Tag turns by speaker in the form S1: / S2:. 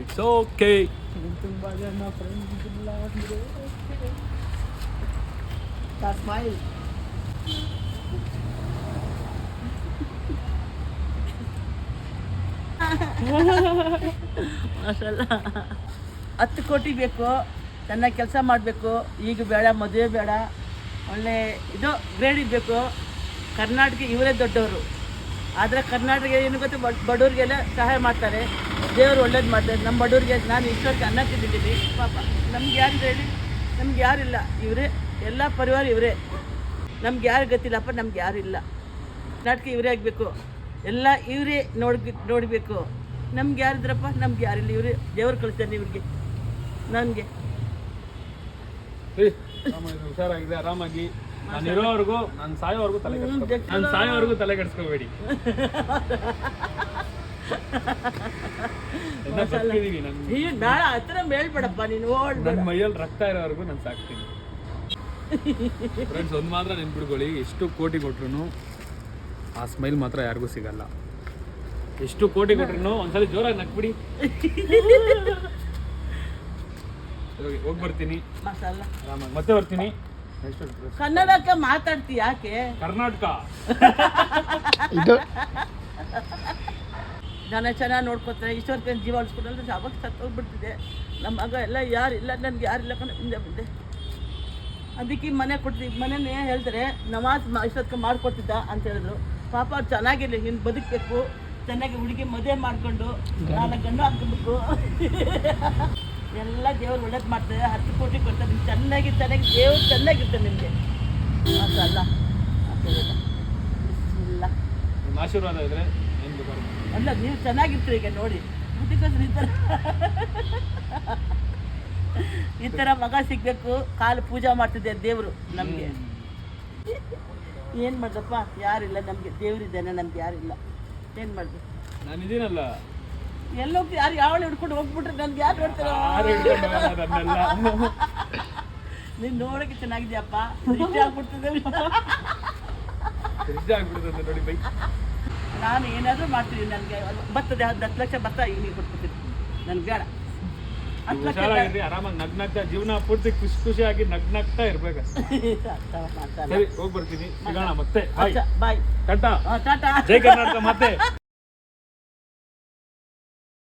S1: It's okay.
S2: ತುಂಬ ಜನ friends ಇಲ್ಲ ಅಂದರೆ ಸ್ಮೈಲ್. ಮಾಷಲ್ಲ 10 ಕೋಟಿ ಬೇಕು, ಚೆನ್ನಾಗಿ ಕೆಲಸ ಮಾಡಬೇಕು. ಈಗ ಬೇಡ, ಮದುವೆ ಬೇಡ, ಒಳ್ಳೆ ಇದು ಗ್ರೇಡ್ ಇರಬೇಕು. ಕರ್ನಾಟಕ ಇವರೇ ದೊಡ್ಡವರು. ಆದರೆ ಕರ್ನಾಟಕ ಏನು ಗೊತ್ತು, ಬಡವ್ರಿಗೆಲ್ಲ ಸಹಾಯ ಮಾಡ್ತಾರೆ, ದೇವರು ಒಳ್ಳೇದು ಮಾಡ್ತಾರೆ. ನಮ್ಮ ಬಡವ್ರಿಗೆ ನಾನು ಇಷ್ಟೊತ್ತಿಗೆ ಅನ್ನ ತಿಂದಿದ್ದೀನಿ ಪಾಪ. ನಮ್ಗೆ ಯಾರು ಹೇಳಿ, ನಮ್ಗೆ ಯಾರಿಲ್ಲ. ಇವರೇ ಎಲ್ಲ ಪರಿವಾರ ಇವರೇ. ನಮ್ಗೆ ಯಾರು ಗೊತ್ತಿಲ್ಲಪ್ಪ, ನಮ್ಗೆ ಯಾರು ಇಲ್ಲ. ಕರ್ನಾಟಕ ಇವರೇ ಆಗಬೇಕು, ಎಲ್ಲ ಇವರೇ ನೋಡಬೇಕು. ನಮ್ಗೆ ಯಾರಿದ್ರಪ್ಪ, ನಮ್ಗೆ ಯಾರಿಲ್ಲ. ಇವರೇ ದೇವ್ರು ಕಳಿಸ್ತಾನೆ ಇವ್ರಿಗೆ. ನನಗೆ
S1: ಹುಷಾರಾಗಿದೆ, ಆರಾಮಾಗಿ ನಾನು ಇರೋವರೆಗೂ, ನಾನು ಸಾಯೋವರೆಗೂ ತಲೆ ಕೆಡಿಸ್ಕೋಬೇಡಿ. ನಾನು ಸಾಯೋವರೆಗೂ ತಲೆ ಕೆಡಿಸ್ಕೋಬೇಡಿ.
S2: ನಾಳೆ ಹತ್ರ ಹೇಳ್ಬೇಡಪ್ಪ ನೀನು.
S1: ನನ್ನ ಮೈಯಲ್ಲಿ ರಕ್ತ ಇರೋವರೆಗೂ ನಾನು ಸಾಕ್ತೀನಿ. ಫ್ರೆಂಡ್ಸ್, ಒಂದು ಮಾತ್ರ ನೆನ್ಪಿಡ್ಕೊಳ್ಳಿ, ಎಷ್ಟು ಕೋಟಿ ಕೊಟ್ರು ಆ ಸ್ಮೈಲ್ ಮಾತ್ರ ಯಾರಿಗೂ ಸಿಗಲ್ಲ. ಎಷ್ಟು ಕೋಟಿ ಕೊಟ್ರು ಒಂದ್ಸಲ ಜೋರಾಗಿ ನಕ್ಬಿಡಿ. ಹೋಗಿ ಬರ್ತೀನಿ, ಆರಾಮಾಗಿ ಮತ್ತೆ ಬರ್ತೀನಿ.
S2: ಕನ್ನಡಕ್ಕೆ ಮಾತಾಡ್ತಿ ಯಾಕೆ?
S1: ಕರ್ನಾಟಕ
S2: ನಾನು ಚೆನ್ನಾಗಿ ನೋಡ್ಕೊತಾರೆ. ಇಷ್ಟೊತ್ತು ಜೀವ ಉಳಿಸ್ಕೊಂಡ್ರೆ ಅವಾಗ ಸತ್ತೋಗ್ಬಿಡ್ತಿದೆ. ನಮ್ಮ ಮಗ ಎಲ್ಲ ಯಾರಿಲ್ಲ, ನನಗೆ ಯಾರಿಲ್ಲ ಕಣ, ಹಿಂದೆ ಬಂದೆ. ಅದಕ್ಕೆ ಮನೆ ಕೊಡ್ತೀವಿ. ಮನೇಲಿ ಹೇಳ್ತಾರೆ ನವಾಜ್ ಇಷ್ಟೊತ್ತಿಗೆ ಮಾಡಿಕೊಡ್ತಿದ್ದ ಅಂತ ಹೇಳಿದ್ರು. ಪಾಪ ಅವ್ರು ಚೆನ್ನಾಗಿರಲಿ, ಇನ್ನು ಬದುಕಬೇಕು, ಚೆನ್ನಾಗಿ ಹುಡುಗಿ ಮದುವೆ ಮಾಡ್ಕೊಂಡು 4 ಗಂಡು ಹಾಕ್ಬೇಕು. ಎಲ್ಲ ದೇವ್ರು ಒಳ್ಳೇದು ಮಾಡ್ತಾರೆ. 10 ಕೋಟಿ ಕೊಡ್ತಾರೆ. ನೀವು ಚೆನ್ನಾಗಿ ದೇವ್ರು ಚೆನ್ನಾಗಿರ್ತಾರೆ ನಿಮಗೆ. ಅಲ್ಲ ಇಲ್ಲ,
S1: ನಿಮ್ಮ ಆಶೀರ್ವಾದ ಇದ್ರೆ
S2: ಅಲ್ಲ, ನೀವು ಚೆನ್ನಾಗಿರ್ತೀರಿ. ಈಗ ನೋಡಿ, ಈ ಥರ ಮಗ ಸಿಗಬೇಕು. ಕಾಲು ಪೂಜೆ ಮಾಡ್ತಿದ್ದೆ ದೇವರು ನಮಗೆ. ಏನು ಮಾಡ್ದಪ್ಪ, ಯಾರಿಲ್ಲ ನಮಗೆ. ದೇವರಿದ್ದಾನೆ, ನಮ್ಗೆ ಯಾರಿಲ್ಲ. ಏನು ಮಾಡಿದೆ?
S1: ನಾನು ಇದೀನಲ್ಲ,
S2: ಎಲ್ಲೋಗಿ ಯಾರು ಯಾವಳು ಹಿಡ್ಕೊಂಡು ಹೋಗ್ಬಿಟ್ರೆ ನನ್ಗೆ ಯಾರು ನೋಡ್ತಾರೋ? ನೀನು ನೋಡೋಕೆ ಚೆನ್ನಾಗಿದ್ಯಪ್ಪ. ಇಷ್ಟ ಆಗ್ಬಿಡ್ತದೆ
S1: ನೋಡಿ ಬೈ.
S2: ನಾನು ಏನಾದರೂ ಮಾಡ್ತೀನಿ. ನನಗೆ ಬರ್ತದೆ 10 ಲಕ್ಷ ಬರ್ತಾ ಈಗ ನೀವು ಕೊಟ್ಬಿಡ್ತೀನಿ. ನನಗೆ ಬೇಡ. 10 ಲಕ್ಷ
S1: ಆರಾಮಾಗಿ ನಗ್ನಗ್ತಾ ಜೀವನ ಪೂರ್ತಿ ಖುಷಿಯಾಗಿ ನಗ್ನಗ್ತಾ ಇರ್ಬೇಕು. ಸರಿ, ಹೋಗಿ ಬರ್ತೀನಿ. ಸಿಗೋಣ ಮತ್ತೆ.
S2: ಬಾಯ್.
S1: ಟಾಟಾ.
S2: ಟಾಟಾ.
S1: ಜೈ ಕರ್ನಾಟಕ ಮತ್ತೆ.